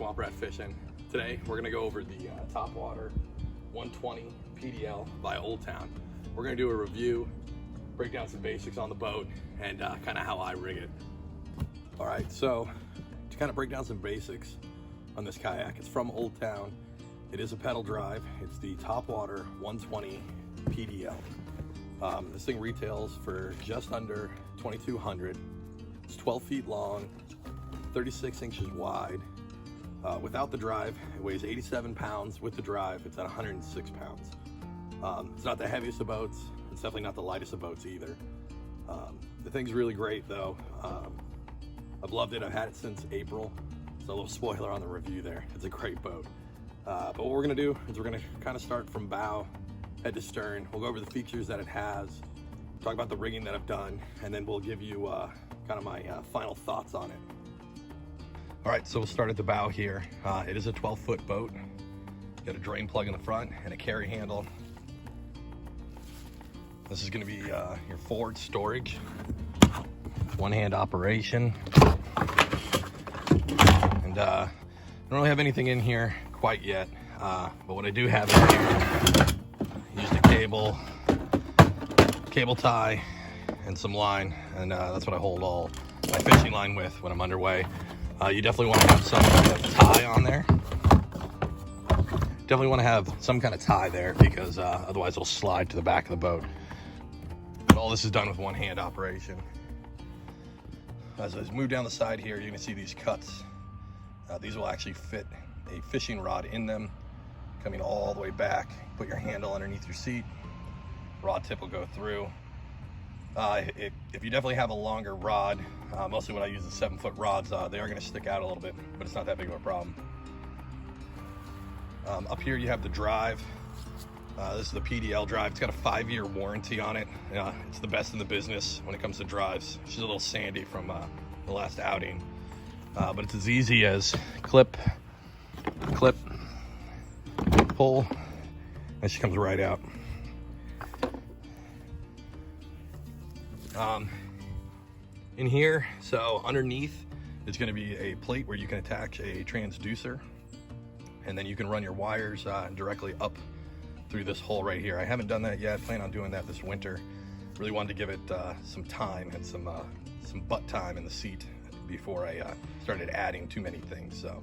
Swamp Rat Fishing. Today we're gonna go over the Topwater 120 PDL by Oldtown. We're gonna do a review, break down some basics on the boat, and kind of how I rig it. All right, so to kind of break down some basics on this kayak, it's from Oldtown. It is a pedal drive. It's the Topwater 120 PDL. This thing retails for just under $2,200. It's 12 feet long, 36 inches wide. Without the drive, it weighs 87 pounds. With the drive, it's at 106 pounds. It's not the heaviest of boats. It's definitely not the lightest of boats either. The thing's really great though. I've loved it. I've had it since April. So a little spoiler on the review there. It's a great boat. But what we're gonna do is we're gonna kind of start from bow, head to stern. We'll go over the features that it has, talk about the rigging that I've done, and then we'll give you kind of my final thoughts on it. All right, so we'll start at the bow here. It is a 12-foot boat. Got a drain plug in the front and a carry handle. This is gonna be your forward storage. One-hand operation. And I don't really have anything in here quite yet, but what I do have in here, used a cable tie, and some line, and that's what I hold all my fishing line with when I'm underway. You definitely want to have some kind of tie on there. Definitely want to have some kind of tie there because otherwise it'll slide to the back of the boat. But all this is done with one-hand operation. As I move down the side here, you're going to see these cuts. These will actually fit a fishing rod in them, coming all the way back. Put your handle underneath your seat. Rod tip will go through. If you definitely have a longer rod, mostly when I use the 7-foot rods, they are going to stick out a little bit, but it's not that big of a problem. Up here you have the drive. This is the PDL drive. It's got a 5-year warranty on it. It's the best in the business when it comes to drives. She's a little sandy from the last outing, but it's as easy as clip, pull, and she comes right out. In here, so underneath is going to be a plate where you can attach a transducer, and then you can run your wires directly up through this hole right here. I haven't done that yet. Plan on doing that this winter. Really wanted to give it some time and some butt time in the seat before I started adding too many things. So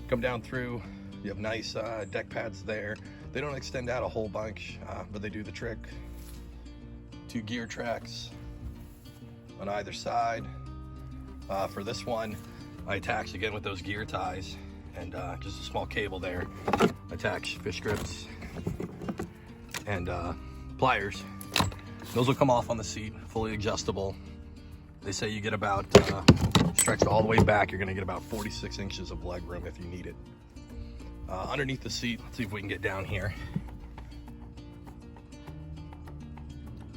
come down through. You have nice deck pads there. They don't extend out a whole bunch, but they do the trick. 2 gear tracks on either side. For this one, I attached again with those gear ties and just a small cable there. Attach fish grips and pliers. Those will come off on the seat, fully adjustable. They say you get about, stretched all the way back, you're gonna get about 46 inches of leg room if you need it. Underneath the seat, let's see if we can get down here.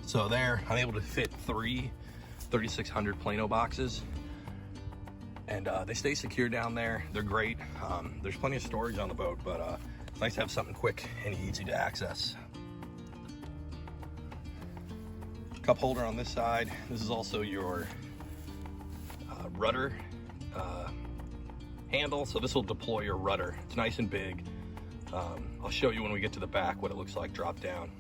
So there, I'm able to fit 3 3600 Plano boxes, and they stay secure down there. They're great. There's plenty of storage on the boat, but it's nice to have something quick and easy to access. Cup holder on this side. This is also your rudder handle, so this will deploy your rudder. It's nice and big. I'll show you when we get to the back what it looks like drop down.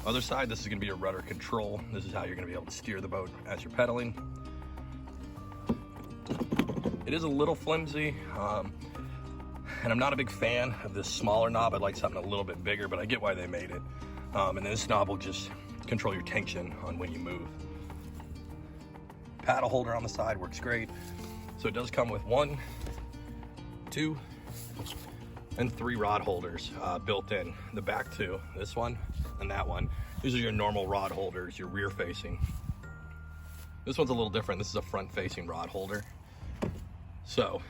Other side, this is going to be a rudder control. This is how you're going to be able to steer the boat as you're pedaling. It is a little flimsy, and I'm not a big fan of this smaller knob. I'd like something a little bit bigger, but I get why they made it. And then this knob will just control your tension on when you move. Paddle holder on the side works great. So it does come with 1, 2, and 3 rod holders built in. The back 2, this one and that one. These are your normal rod holders, your rear facing. This one's a little different. This is a front facing rod holder. So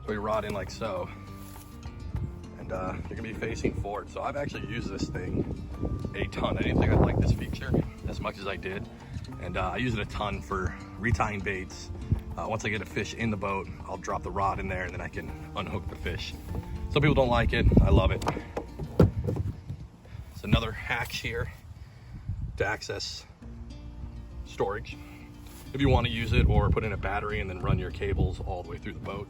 throw your rod in like so, and you're gonna be facing forward. So I've actually used this thing a ton. I didn't think I'd like this feature as much as I did, and I use it a ton for retying baits. Once I get a fish in the boat, I'll drop the rod in there and then I can unhook the fish. Some people don't like it. I love it. It's another hatch here to access storage. if you want to use it, or put in a battery and then run your cables all the way through the boat.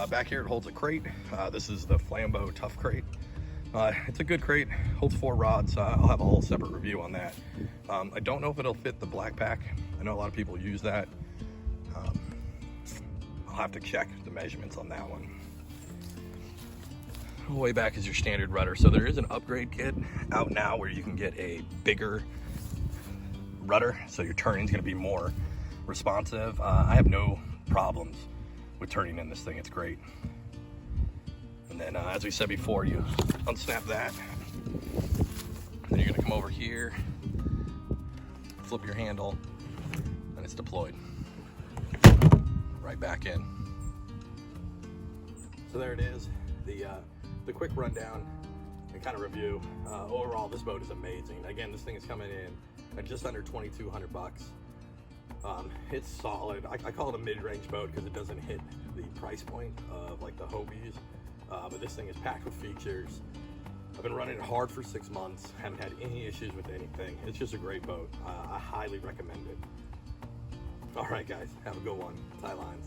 Back here it holds a crate. This is the Flambeau Tough Crate. It's a good crate, holds 4 rods. I'll have a whole separate review on that. I don't know if it'll fit the black pack. I know a lot of people use that. I'll have to check the measurements on that one. Way back is your standard rudder. So there is an upgrade kit out now where you can get a bigger rudder, so your turning's gonna be more responsive. I have no problems with turning in this thing, it's great. And then as we said before, you unsnap that, then you're gonna come over here, flip your handle, and it's deployed right back in. So there it is, the quick rundown and kind of review. Overall, this boat is amazing. Again, this thing is coming in at just under 2,200 bucks. It's solid. I call it a mid-range boat because it doesn't hit the price point of like the Hobies, but this thing is packed with features. I've been running it hard for 6 months, haven't had any issues with anything. It's just a great boat. I highly recommend it. All right, guys, have a good one. Tie lines.